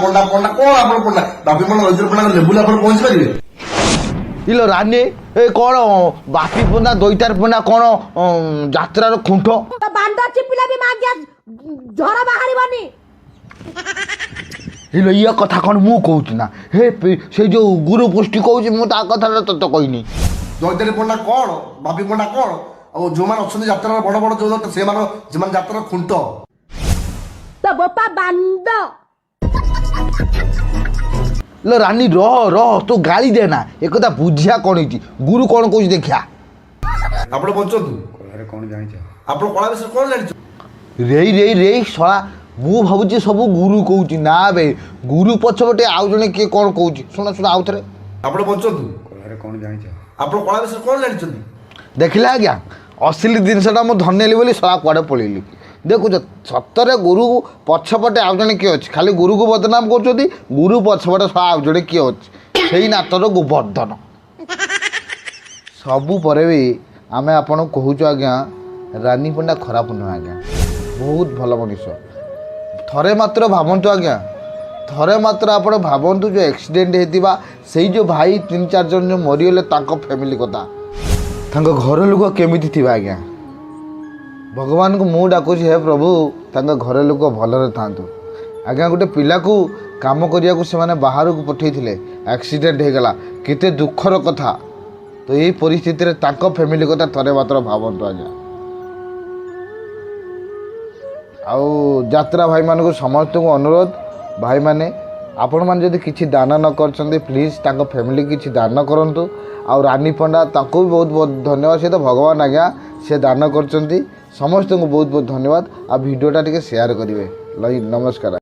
ପଣ୍ଡା ପଣ୍ଡା କଣ ଆପଣ ପଣ୍ଡା ବାପି ପଣ୍ଡା ଐତିହ୍ୟ ପଣ୍ଡା ଲେବୁଲ ଆପଣ ପହଞ୍ଚି ପାରିବେ? ଇଲୋ ରାନୀ ଏ କ'ଣ ବାପି ପଣ୍ଡା ଦଇତାର ପଣ୍ଡା କ'ଣ ଯାତ୍ରାର ଖୁଣ୍ଟ ବାଣ୍ଡ ଚିପିଲେ ବି ମାଗିଆ ଝର ବାହାରିବନି। ଇଲୋ ଇଏ କଥା କ'ଣ ମୁଁ କହୁଛି ନା ହେ ସେ ଯେଉଁ ଗୁରୁ ପୁଷ୍ଟି କହୁଛି ମୁଁ ତା କଥାଟା ତତେ କହିନି। ଦୈତାରୀ ପଣ୍ଡା କଣ ବାପି ପଣ୍ଡା କଣ ଆଉ ଯୋଉମାନେ ଅଛନ୍ତି ଯାତ୍ରାର ବଡ ବଡ ଯୋଉ ସେମାନେ ଯାତ୍ରାର ଖୁଣ୍ଟ ତ ବୋପା ବାଣ୍ଡ। लो रानी रह रह तू गाली देना एक कथा बुझिया कौन है गुरु कौन कौन देखिया ଆପଣ ବଞ୍ଚନ୍ତୁ କଣ ଜାଣିଛ ଆପଣ କଳା ବିଷୟରେ କଣ ଜାଣିଛ? रेई रेई रेई शला मु भावुची सब गुरु कहूची ना बे गुरु पछपटे आउ जने के कौन कहूची सुना सुना आउ थरे ଆପଣ ବଞ୍ଚନ୍ତୁ କଣ ଜାଣିଛ ଆପଣ କଳା ବିଷୟରେ କଣ ଜାଣିଛନ୍ତି? देखिला आज्ञा असली जिनसटा मु धन्यली बोली शला कुआडे पळेली देखुछ सतरे गुरु पछपटे आउ जने किए अच्छे खाली गुरु को बदनाम कर गुरु पछपटे शला आउ जने किए अच्छे से नातर गोवर्धन सबू पर भी आम आपन कहूँ आज्ञा रानी पंडा खराब नुह आज्ञा बहुत भल मनीष थरे मात्र भावतु आज्ञा थरे मात्र आप भावतु जो एक्सीडेंट होता से जो भाई 3-4 जन जो मरीगले फैमिली कथा घर लोक केमी थी आज्ञा भगवान को मु डाकुची हे प्रभु घर लोक भलरे था आज्ञा गोटे पिला को काम करने को से बाहर को पठे एक्सीडेंट होगला केते दुखर कथा तो यही परिस्थिति रे तांको फैमिली कथा थरे मात्र भावतु आज्ञा आउ यात्रा भाई मान को समस्त को अनुरोध भाई माने आपण मैंने जदि किसी दान न कर प्लीज तांको फैमिली किसी दान करंतु आउ रानी पंडा तांको भी बहुत बहुत धन्यवाद से तो भगवान आज्ञा से दान कर समस्त को बहुत बहुत धन्यवाद आ वीडियोटा टिके शेयर करेंगे नमस्कार।